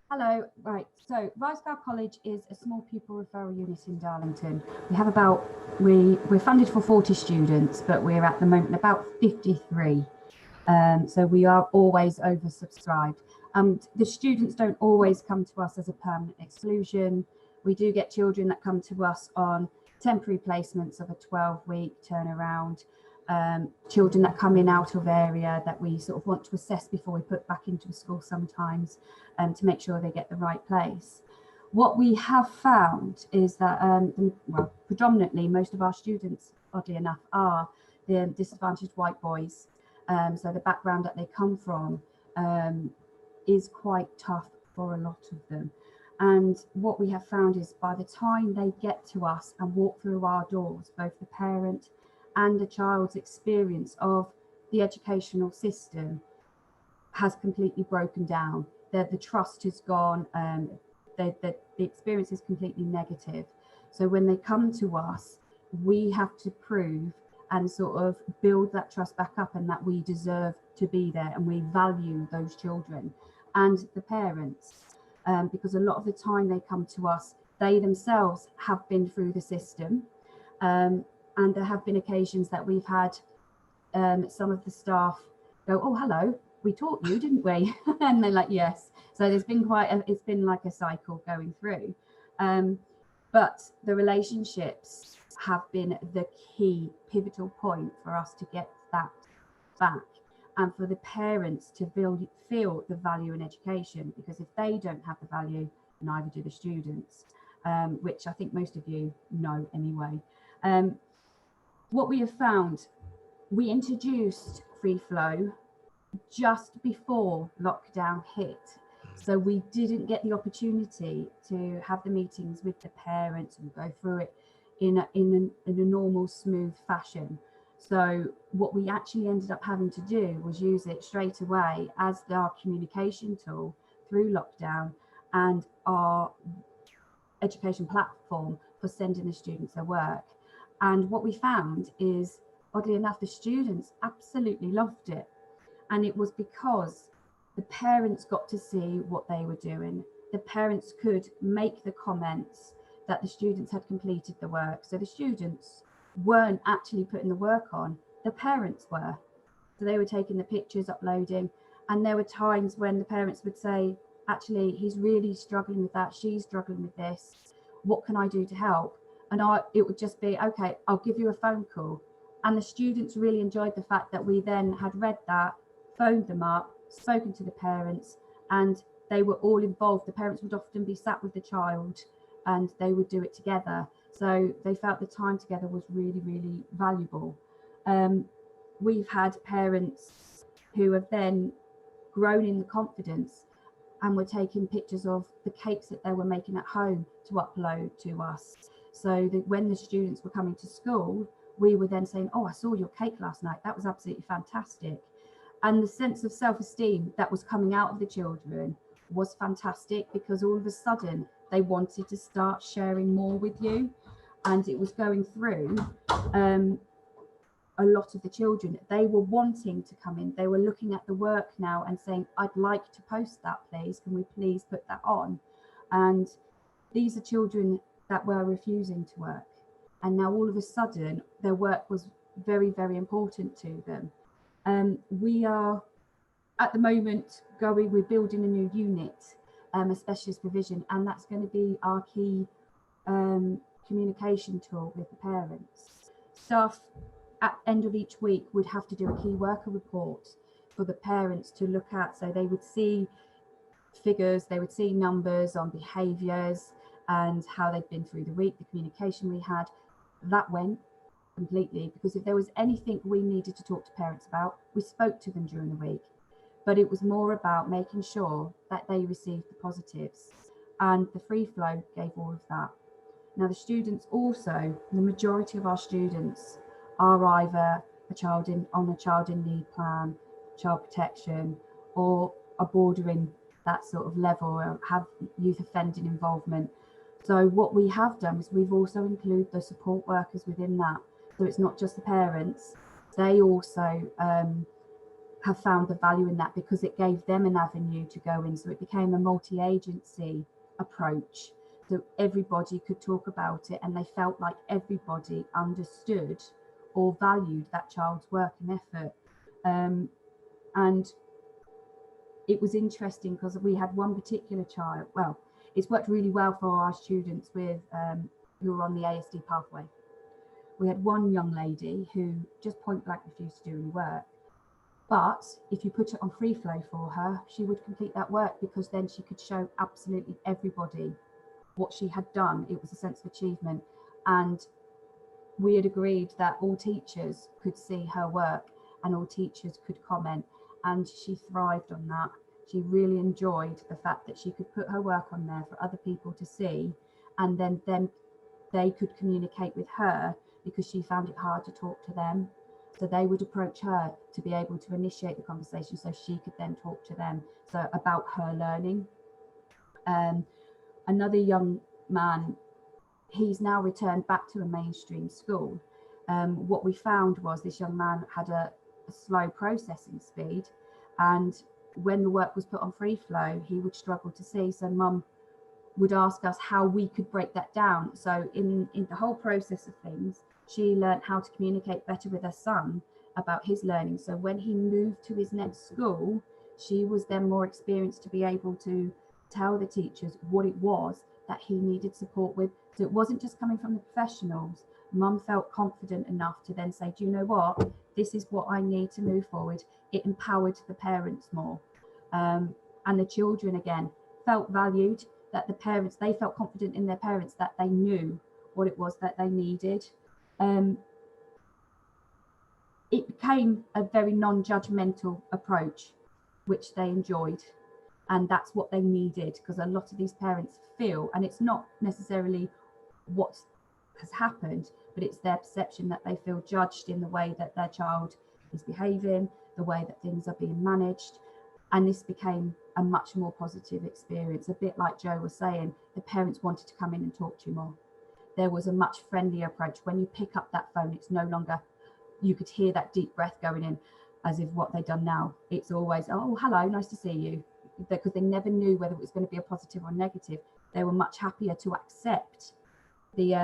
Hello, right. So Rise Carr College is a small pupil referral unit in Darlington. We're funded for 40 students, but we're at the moment about 53. So we are always oversubscribed. The students don't always come to us as a permanent exclusion. We do get children that come to us on temporary placements of a 12-week turnaround. Children that come in out of area that we sort of want to assess before we put back into a school sometimes, to make sure they get the right place. What we have found is that, predominantly most of our students, oddly enough, are the disadvantaged white boys. So the background that they come from is quite tough for a lot of them. And what we have found is by the time they get to us and walk through our doors, both the parent and the child's experience of the educational system has completely broken down. The trust is gone. The experience is completely negative. So when they come to us, we have to prove and sort of build that trust back up, and that we deserve to be there and we value those children and the parents, because a lot of the time they come to us, they themselves have been through the system, and there have been occasions that we've had some of the staff go, "Oh, hello, we taught you, didn't we?" And they're like, "Yes." So there's been it's been like a cycle going through, but the relationships have been the key pivotal point for us to get that back, and for the parents to feel the value in education, because if they don't have the value, neither do the students, which I think most of you know anyway. What we have found, we introduced free flow just before lockdown hit, so we didn't get the opportunity to have the meetings with the parents and go through it in a normal, smooth fashion. So what we actually ended up having to do was use it straight away as our communication tool through lockdown and our education platform for sending the students their work. And what we found is, oddly enough, the students absolutely loved it. And it was because the parents got to see what they were doing. The parents could make the comments that the students had completed the work. So the students weren't actually putting the work on, the parents were. So they were taking the pictures, uploading, and there were times when the parents would say, "Actually, he's really struggling with that, she's struggling with this, what can I do to help?" And it would just be, "Okay, I'll give you a phone call." And the students really enjoyed the fact that we then had read that, phoned them up, spoken to the parents, and they were all involved. The parents would often be sat with the child and they would do it together. So they felt the time together was really, really valuable. We've had parents who have then grown in the confidence and were taking pictures of the cakes that they were making at home to upload to us. So that when the students were coming to school, we were then saying, "Oh, I saw your cake last night. That was absolutely fantastic." And the sense of self-esteem that was coming out of the children was fantastic, because all of a sudden they wanted to start sharing more with you. And it was going through a lot of the children. They were wanting to come in. They were looking at the work now and saying, "I'd like to post that, please. Can we please put that on?" And these are children that were refusing to work. And now all of a sudden their work was very, very important to them. We are at the moment we're building a new unit, a specialist provision, and that's going to be our key communication tool with the parents. Staff at end of each week would have to do a key worker report for the parents to look at. So they would see figures, they would see numbers on behaviours and how they'd been through the week, the communication we had. That went completely, because if there was anything we needed to talk to parents about, we spoke to them during the week. But it was more about making sure that they received the positives, and the free flow gave all of that. Now the students also, the majority of our students are either on a child in need plan, child protection, or are bordering that sort of level, or have youth offending involvement. So what we have done is we've also included the support workers within that. So it's not just the parents, they also have found the value in that, because it gave them an avenue to go in. So it became a multi-agency approach, so everybody could talk about it, and they felt like everybody understood or valued that child's work and effort. And it was interesting because we had one particular child, well, it's worked really well for our students with who are on the ASD pathway. We had one young lady who just point blank refused to do any work. But if you put it on free flow for her, she would complete that work, because then she could show absolutely everybody what she had done. It was a sense of achievement. And we had agreed that all teachers could see her work and all teachers could comment. And she thrived on that. She really enjoyed the fact that she could put her work on there for other people to see, and then they could communicate with her, because she found it hard to talk to them. So they would approach her to be able to initiate the conversation, so she could then talk to them about her learning. Another young man, he's now returned back to a mainstream school. What we found was this young man had a slow processing speed, and when the work was put on free flow, he would struggle to see. So mum would ask us how we could break that down. So in the whole process of things, she learned how to communicate better with her son about his learning. So when he moved to his next school, she was then more experienced to be able to tell the teachers what it was that he needed support with. So it wasn't just coming from the professionals. Mum felt confident enough to then say, do you know what, this is what I need to move forward. It empowered the parents more. And the children, again, felt valued, that the parents, they felt confident in their parents, that they knew what it was that they needed. It became a very non-judgmental approach, which they enjoyed. And that's what they needed, because a lot of these parents feel, and it's not necessarily what has happened, but it's their perception that they feel judged in the way that their child is behaving, the way that things are being managed. And this became a much more positive experience. A bit like Joe was saying, the parents wanted to come in and talk to you more. There was a much friendlier approach. When you pick up that phone, it's no longer, you could hear that deep breath going in, as if what they've done now. It's always, oh, hello, nice to see you. Because they never knew whether it was going to be a positive or negative. They were much happier to accept the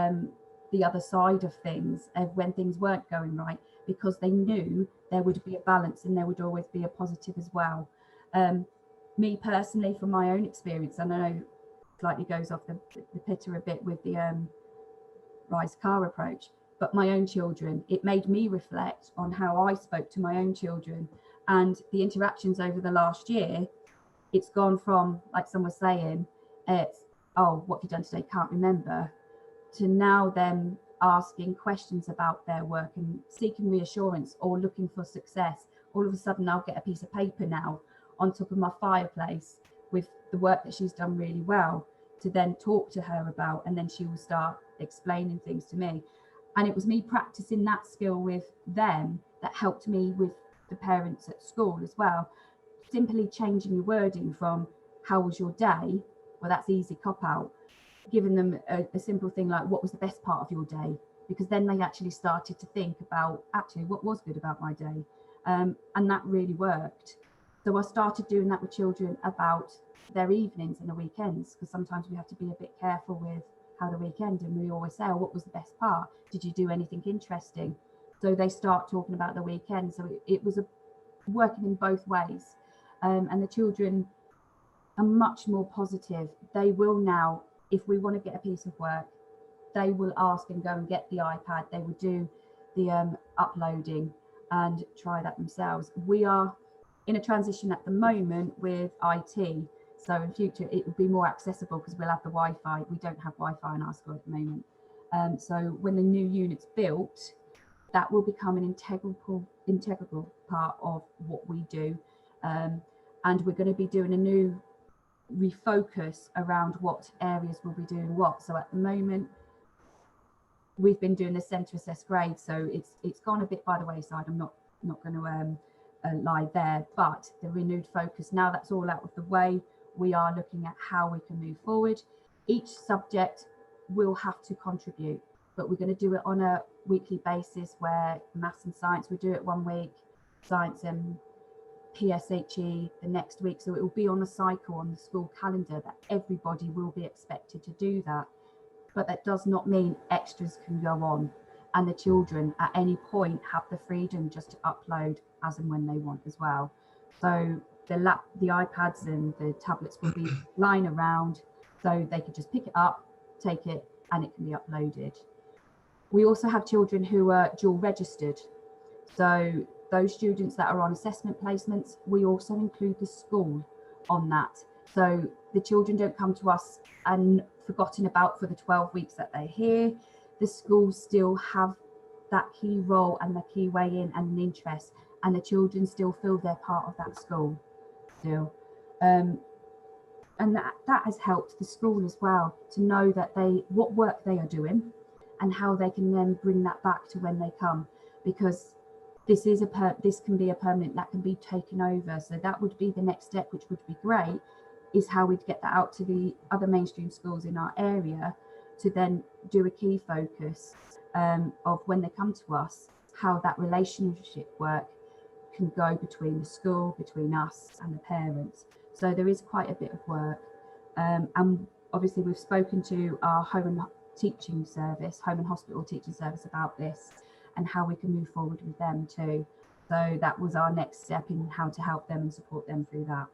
other side of things when things weren't going right, because they knew there would be a balance and there would always be a positive as well. Me personally, from my own experience, and I know slightly goes off the pitter a bit with the Rise Carr approach, but my own children, it made me reflect on how I spoke to my own children, and the interactions over the last year. It's gone from, like someone was saying, it's, oh, what have you done today? Can't remember, to now them asking questions about their work and seeking reassurance or looking for success. All of a sudden, I'll get a piece of paper now on top of my fireplace with the work that she's done really well to then talk to her about, and then she will start explaining things to me. And it was me practicing that skill with them that helped me with the parents at school as well. Simply changing your wording from how was your day, well, that's easy cop out, giving them a simple thing like what was the best part of your day, because then they actually started to think about actually what was good about my day. And that really worked. So I started doing that with children about their evenings and the weekends, because sometimes we have to be a bit careful with how the weekend, and we always say, oh, what was the best part? Did you do anything interesting? So they start talking about the weekend. So it was working in both ways. And the children are much more positive. They will now, if we want to get a piece of work, they will ask and go and get the iPad. They will do the uploading and try that themselves. We are in a transition at the moment with IT. So in future, it will be more accessible because we'll have the Wi-Fi. We don't have Wi-Fi in our school at the moment. So when the new unit's built, that will become an integral part of what we do. And we're going to be doing a new refocus around what areas we'll be doing what. So at the moment, we've been doing the centre assessed grade, so it's gone a bit by the wayside. I'm not going to lie there, but the renewed focus, now that's all out of the way, we are looking at how we can move forward. Each subject will have to contribute, but we're going to do it on a weekly basis, where maths and science, we do it one week, science and PSHE the next week. So it will be on a cycle on the school calendar that everybody will be expected to do that. But that does not mean extras can go on, and the children at any point have the freedom just to upload as and when they want as well. So the iPads and the tablets will be lying around, so they could just pick it up, take it, and it can be uploaded. We also have children who are dual registered. So those students that are on assessment placements, we also include the school on that. So the children don't come to us and forgotten about for the 12 weeks that they're here. The schools still have that key role and the key way in and an interest, and the children still feel they're part of that school still. And that has helped the school as well to know that what work they are doing and how they can then bring that back to when they come, because this can be a permanent that can be taken over. So that would be the next step, which would be great, is how we'd get that out to the other mainstream schools in our area to then do a key focus of when they come to us, how that relationship work can go between the school, between us and the parents. So there is quite a bit of work. And obviously we've spoken to our home and hospital teaching service about this and how we can move forward with them too. So that was our next step in how to help them and support them through that.